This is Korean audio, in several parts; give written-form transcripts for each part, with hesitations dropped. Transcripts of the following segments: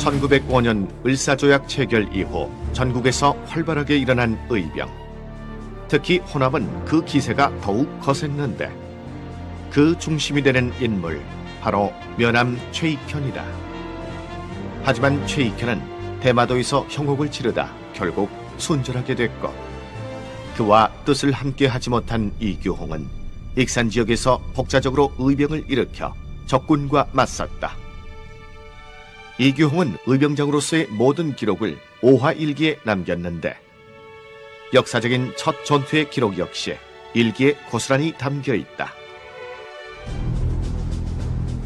1905년 을사조약 체결 이후 전국에서 활발하게 일어난 의병. 특히 호남은 그 기세가 더욱 거셌는데 그 중심이 되는 인물 바로 면함 최익현이다. 하지만 최익현은 대마도에서 형옥을 치르다 결국 순절하게 됐고 그와 뜻을 함께 하지 못한 이규홍은 익산 지역에서 독자적으로 의병을 일으켜 적군과 맞섰다. 이규홍은 의병장으로서의 모든 기록을 오화일기에 남겼는데 역사적인 첫 전투의 기록 역시 일기에 고스란히 담겨있다.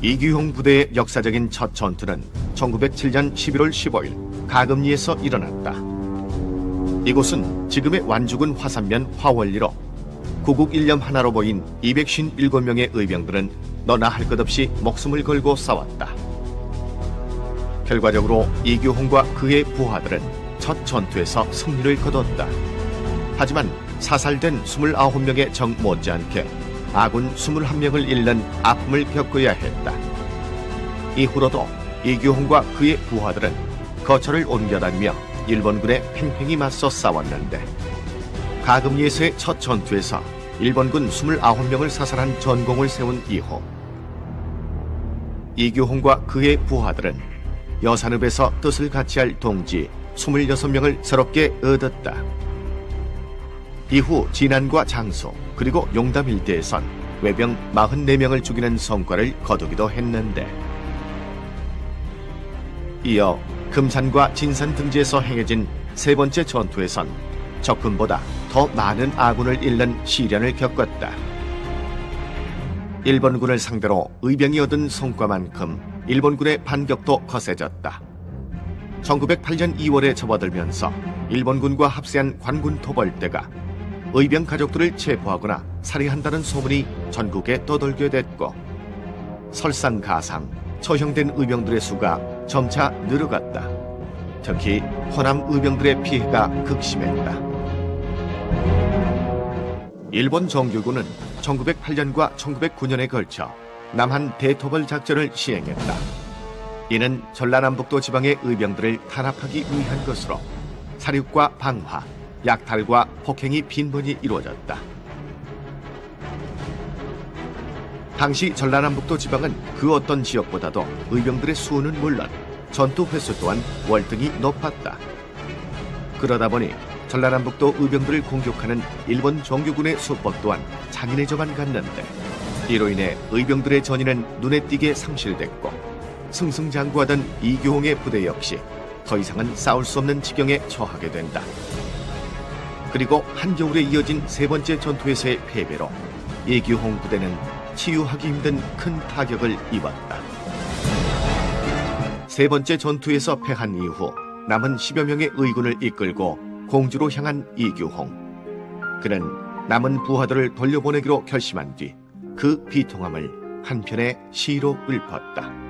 이규홍 부대의 역사적인 첫 전투는 1907년 11월 15일 가금리에서 일어났다. 이곳은 지금의 완주군 화산면 화월리로 구국 일념 하나로 보인 257명의 의병들은 너나 할 것 없이 목숨을 걸고 싸웠다. 결과적으로 이규홍과 그의 부하들은 첫 전투에서 승리를 거뒀다. 하지만 사살된 29명의 적 못지않게 아군 21명을 잃는 아픔을 겪어야 했다. 이후로도 이규홍과 그의 부하들은 거처를 옮겨다니며 일본군에 팽팽히 맞서 싸웠는데 가금리에서의 첫 전투에서 일본군 29명을 사살한 전공을 세운 이후 이규홍과 그의 부하들은 여산읍에서 뜻을 같이 할 동지 26명을 새롭게 얻었다. 이후 진안과 장수 그리고 용담 일대에선 외병 44명을 죽이는 성과를 거두기도 했는데 이어 금산과 진산 등지에서 행해진 세 번째 전투에선 적군보다 더 많은 아군을 잃는 시련을 겪었다. 일본군을 상대로 의병이 얻은 성과만큼 일본군의 반격도 거세졌다. 1908년 2월에 접어들면서 일본군과 합세한 관군 토벌대가 의병 가족들을 체포하거나 살해한다는 소문이 전국에 떠돌게 됐고 설상가상, 처형된 의병들의 수가 점차 늘어갔다. 특히 호남 의병들의 피해가 극심했다. 일본 정규군은 1908년과 1909년에 걸쳐 남한 대토벌 작전을 시행했다. 이는 전라남북도 지방의 의병들을 탄압하기 위한 것으로 사륙과 방화, 약탈과 폭행이 빈번히 이루어졌다. 당시 전라남북도 지방은 그 어떤 지역보다도 의병들의 수는 물론 전투 횟수 또한 월등히 높았다. 그러다 보니 전라남북도 의병들을 공격하는 일본 정규군의 수법 또한 잔인해져만 갔는데 이로 인해 의병들의 전의는 눈에 띄게 상실됐고 승승장구하던 이규홍의 부대 역시 더 이상은 싸울 수 없는 지경에 처하게 된다. 그리고 한겨울에 이어진 세 번째 전투에서의 패배로 이규홍 부대는 치유하기 힘든 큰 타격을 입었다. 세 번째 전투에서 패한 이후 남은 10여 명의 의군을 이끌고 공주로 향한 이규홍. 그는 남은 부하들을 돌려보내기로 결심한 뒤 그 비통함을 한편의 시로 읊었다.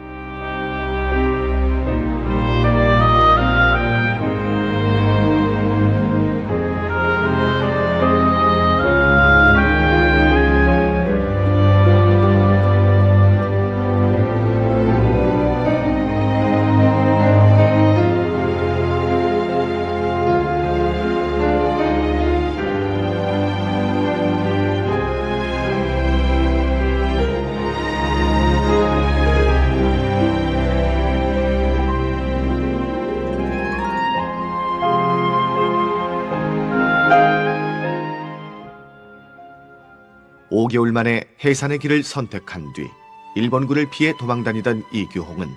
오 5개월 만에 해산의 길을 선택한 뒤 일본군을 피해 도망다니던 이규홍은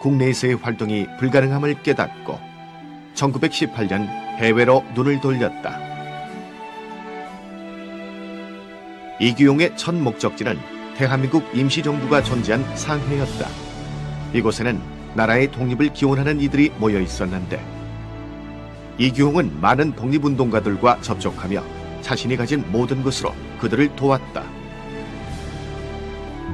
국내에서의 활동이 불가능함을 깨닫고 1918년 해외로 눈을 돌렸다. 이규홍의 첫 목적지는 대한민국 임시정부가 존재한 상해였다. 이곳에는 나라의 독립을 기원하는 이들이 모여 있었는데 이규홍은 많은 독립운동가들과 접촉하며 자신이 가진 모든 것으로 그들을 도왔다.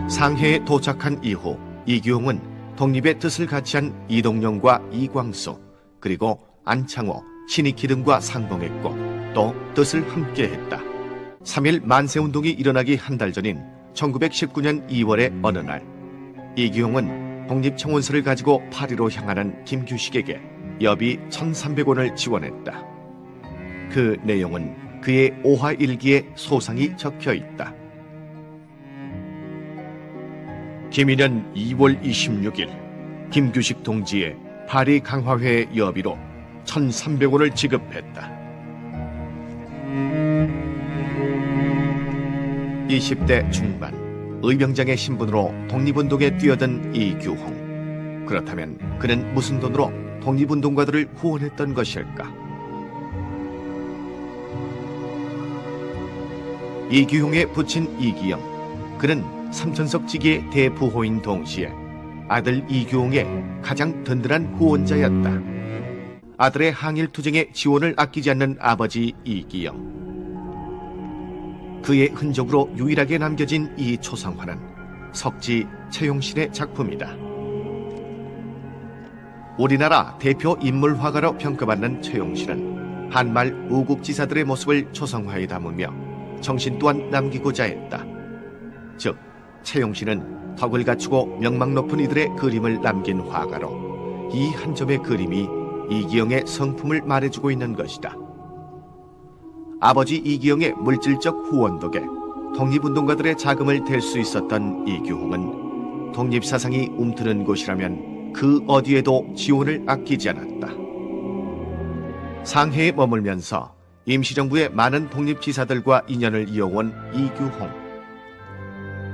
상해에 도착한 이후 이규홍은 독립의 뜻을 같이 한 이동영과 이광수 그리고 안창호, 신익희 등과 상봉했고 또 뜻을 함께했다. 3.1 만세운동이 일어나기 한 달 전인 1919년 2월의 어느 날 이규홍은 독립청원서를 가지고 파리로 향하는 김규식에게 여비 1,300원을 지원했다. 그 내용은 그의 오화일기에 소상히 적혀 있다. 김일현 2월 26일 김규식 동지의 파리 강화회 여비로 1,300원을 지급했다. 20대 중반 의병장의 신분으로 독립운동에 뛰어든 이규홍. 그렇다면 그는 무슨 돈으로 독립운동가들을 후원했던 것일까? 이규홍의 부친 이기영. 그는 삼천석 지기의 대부호인 동시에 아들 이규홍의 가장 든든한 후원자였다. 아들의 항일투쟁에 지원을 아끼지 않는 아버지 이기영. 그의 흔적으로 유일하게 남겨진 이 초상화는 석지 최용신의 작품이다. 우리나라 대표 인물화가로 평가받는 최용신은 한말 우국지사들의 모습을 초상화에 담으며 정신 또한 남기고자 했다. 즉, 최용신은 덕을 갖추고 명망 높은 이들의 그림을 남긴 화가로 이 한 점의 그림이 이기영의 성품을 말해주고 있는 것이다. 아버지 이기영의 물질적 후원 덕에 독립운동가들의 자금을 댈 수 있었던 이규홍은 독립사상이 움트는 곳이라면 그 어디에도 지원을 아끼지 않았다. 상해에 머물면서 임시정부의 많은 독립지사들과 인연을 이어온 이규홍.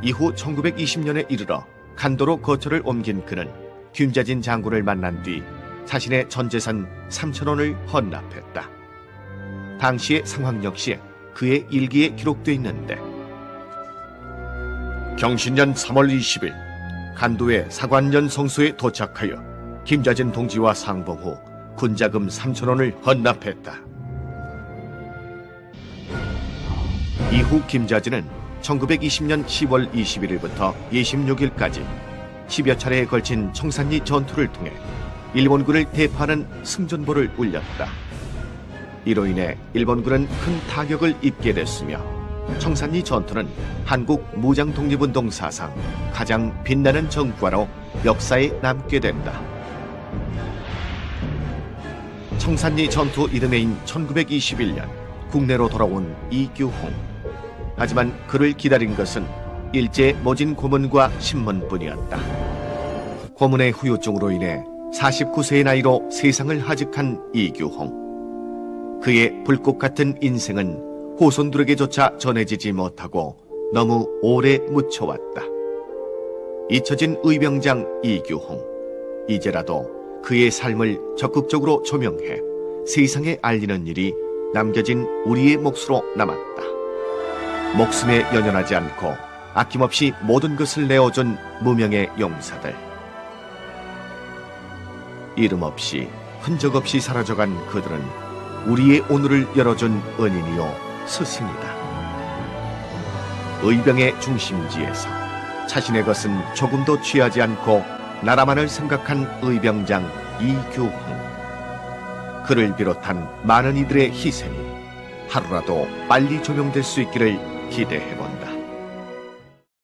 이후 1920년에 이르러 간도로 거처를 옮긴 그는 김자진 장군을 만난 뒤 자신의 전 재산 3,000원을 헌납했다. 당시의 상황 역시 그의 일기에 기록돼 있는데, 경신년 3월 20일 간도의 사관년 성소에 도착하여 김자진 동지와 상봉 후 군자금 3,000원을 헌납했다. 이후 김자진은 1920년 10월 21일부터 26일까지 10여 차례에 걸친 청산리 전투를 통해 일본군을 대파하는 승전보를 울렸다. 이로 인해 일본군은 큰 타격을 입게 됐으며 청산리 전투는 한국 무장 독립운동 사상 가장 빛나는 전과로 역사에 남게 된다. 청산리 전투 이듬해인 1921년 국내로 돌아온 이규홍. 하지만 그를 기다린 것은 일제 모진 고문과 신문뿐이었다. 고문의 후유증으로 인해 49세의 나이로 세상을 하직한 이규홍. 그의 불꽃 같은 인생은 후손들에게조차 전해지지 못하고 너무 오래 묻혀왔다. 잊혀진 의병장 이규홍. 이제라도 그의 삶을 적극적으로 조명해 세상에 알리는 일이 남겨진 우리의 몫으로 남았다. 목숨에 연연하지 않고 아낌없이 모든 것을 내어준 무명의 용사들. 이름 없이 흔적 없이 사라져간 그들은 우리의 오늘을 열어준 은인이요 스승이다. 의병의 중심지에서 자신의 것은 조금도 취하지 않고 나라만을 생각한 의병장 이규홍. 그를 비롯한 많은 이들의 희생이 하루라도 빨리 조명될 수 있기를 기대해본다.